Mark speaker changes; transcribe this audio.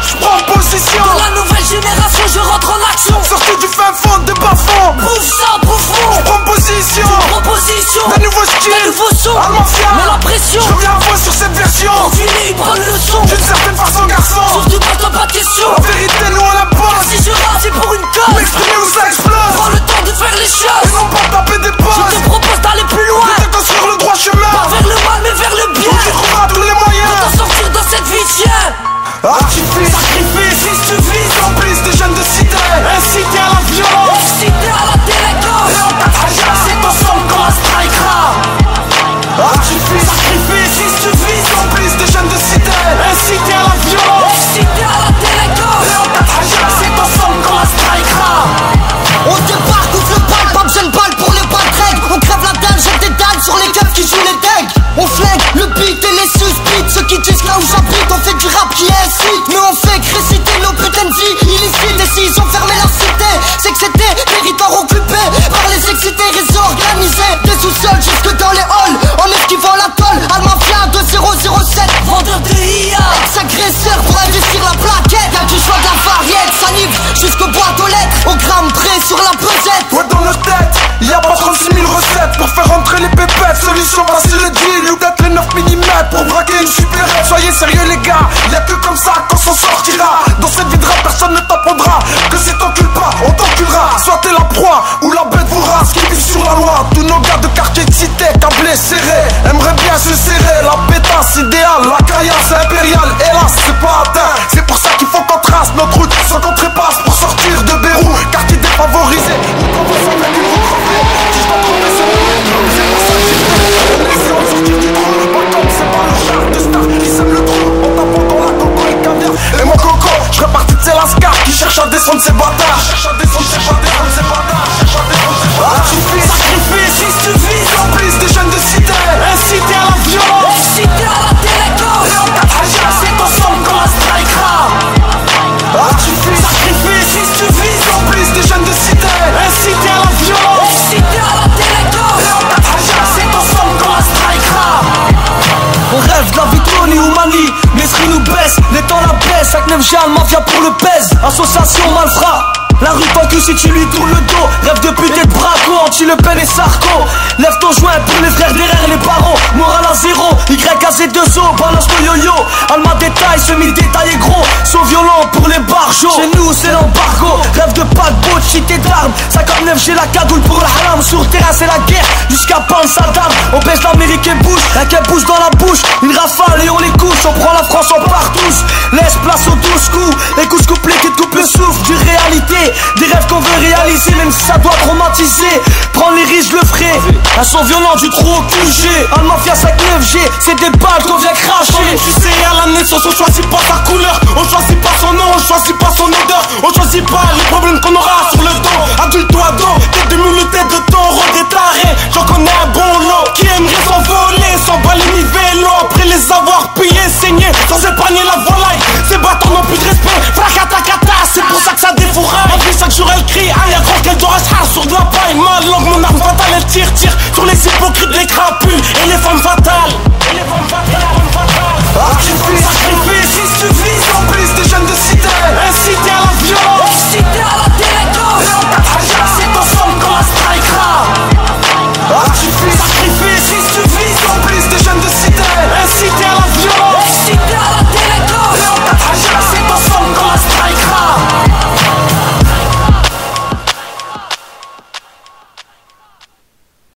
Speaker 1: je prends position.
Speaker 2: De la nouvelle génération, je rentre en action.
Speaker 1: Sorti du fin fond de bas-fond.
Speaker 2: Bouffe ça, bouffon.
Speaker 1: Je prends position.
Speaker 2: Proposition.
Speaker 1: Des nouveaux styles.
Speaker 2: Des nouveaux sons.
Speaker 1: Al-Mafia.
Speaker 2: Mets la pression.
Speaker 1: Je reviens à fond sur cette version.
Speaker 2: Enculé, il prend le son.
Speaker 1: D'une certaine façon, garçon.
Speaker 2: Surtout pose-toi pas de questions.
Speaker 1: La vérité, nous on la pose.
Speaker 2: Si je rappe, c'est pour une cause.
Speaker 1: M'exprimer où ça explose.
Speaker 2: Prends le temps de faire les
Speaker 1: Et
Speaker 2: choses.
Speaker 1: non pas taper des
Speaker 2: Je
Speaker 1: pauses.
Speaker 2: te propose d'aller plus loin.
Speaker 1: De te construire le droit chemin.
Speaker 2: Pas vers le mal, mais vers le bien.
Speaker 1: Tu trouveras tous les moyens.
Speaker 2: T'en sortir de cette vie, tiens.
Speaker 1: Artifice, sacrifice, si tu vis. Complice des jeunes de cité. Incité à la violence.
Speaker 2: Excité à la délinquance.
Speaker 1: Et on t'attragera.
Speaker 2: C'est ensemble comme un strikera.
Speaker 1: Artifice, sacrifice, si tu vis. Complice des jeunes de cité. Incité à la violence.
Speaker 2: Excité à la délinquance.
Speaker 1: Et on t'attragera.
Speaker 2: C'est ensemble comme un strikera.
Speaker 3: On débarque, ouvre le bal, pas besoin de balle pour les balles règles. On crève la dalle, jette des dalles sur les keufs qui jouent les decks. On flingue le beat et les suspites. Ceux qui disent là où j'habite, on fait du rap qui incite. Mais on fait que réciter nos putains de vie illicites. Et s'ils ont fermé la cité, c'est que c'était territoire occupé par les excités, réseaux organisés. Des sous-sols jusque dans les halls, en esquivant la tôle. Al-Mafia 2007,
Speaker 2: Vendeur de IA.
Speaker 3: ex-agresseur pour investir la plaquette. Y'a du choix de la variette, ça nique jusqu'au boîte aux lettres. Au gramme près sur la pesette.
Speaker 1: Ouais, dans nos têtes, y'a pas 36 000 recettes pour faire rentrer les pépettes. Solution facile le deal, ou peut-être les 9 mm pour braquer une supérette. Soyez sérieux les gars, y'a que comme ça qu'on s'en sortira. Dans cette vie de rap, personne ne t'apprendra que si t'encules pas, on t'enculera. Soit t'es la proie ou la bête vous rase qui vit sur la loi. Tous nos gars de quartier de cité, câblés, serrés, aimeraient bien se serrer. La pétasse idéale, la caillasse impériale, hélas c'est pas atteint. C'est pour ça qu'il faut qu'on trace notre route sans qu'on trépasse pour sortir de Beyrouth. Quartier défavorisé, quand vous savez que vous crevez. Si je t'en trouvais, c'est mieux. C'est pour ça que j'ai fait. Laissez-en sortir du trou. Pas comme c'est pas le char de star qui sème le trou. En tapant dans la coco et caviar. Et mon coco, je ferais partie de ces lascars qui cherchent à descendre ces bâtards. Cherchent à descendre ces bâtards, ces bâtards. Cherchent à descendre ces bâtards. Artifice, sacrifice, si tu vis. Complice des jeunes de cité. Incité à la violence.
Speaker 2: Excité à la délinquance.
Speaker 1: Et on t'attragera.
Speaker 2: C'est ensemble comme un strikera.
Speaker 1: Artifice, sacrifice, si tu vis. Complice des jeunes de cité. Incité à la violence.
Speaker 2: Excité à la délinquance.
Speaker 1: Et on t'attragera.
Speaker 2: C'est ensemble comme un strikera.
Speaker 4: On rêve de la vie Tony ou Mani, l'esprit nous baisse, les temps la baisse, avec Nemja, Al-Mafia pour le pèse, association malfrat. La rue tant que si tu lui tournes le dos, rêve de pute et de braco, anti-Le Pen et Sarko. Lève ton joint pour les frères derrière les barreaux, morale à zéro, YAZ2O, balance le yo-yo. Alma détail, semi-détaillé gros, sont violents pour les barjots. Chez nous c'est l'embargo, rêve de paquebot, shit et d'armes. 59 j'ai la cagoule pour le haram, sur terrain c'est la guerre, jusqu'à Pan Saddam. On baisse l'Amérique et bouge, rien qu'elle bouge dans la bouche. Une rafale et on les couche, on prend la France en partouche. Laisse place aux 12 coups, écoute couplet qui te coupe le souffle du réalité. Des rêves qu'on veut réaliser, même si ça doit traumatiser. Prends les risques, je le ferai. Un son violent du trou au QG. Al-Mafia 5-9G, c'est des balles qu'on vient cracher.
Speaker 1: Tu sais, à la naissance, on choisit pas sa couleur. On choisit pas son nom, on choisit pas son odeur. On choisit pas les problèmes qu'on aura sur le dos. Adulte ou ado, tête de mule, tête de taureau, des tarés. J'en connais un bon lot qui aimerait s'envoler, s'emballer ni vélo. Après les avoir payés, saignés, sans épargner la volaille. Ces bâtons n'ont plus de respect, fracata, c'est pour ça que ça défouraille. Ma vie chaque jour elle crie, aïe, à grand qu'elle doit sur de la paille. Ma langue, mon arme fatale, elle tire sur les hypocrites, les crapauds.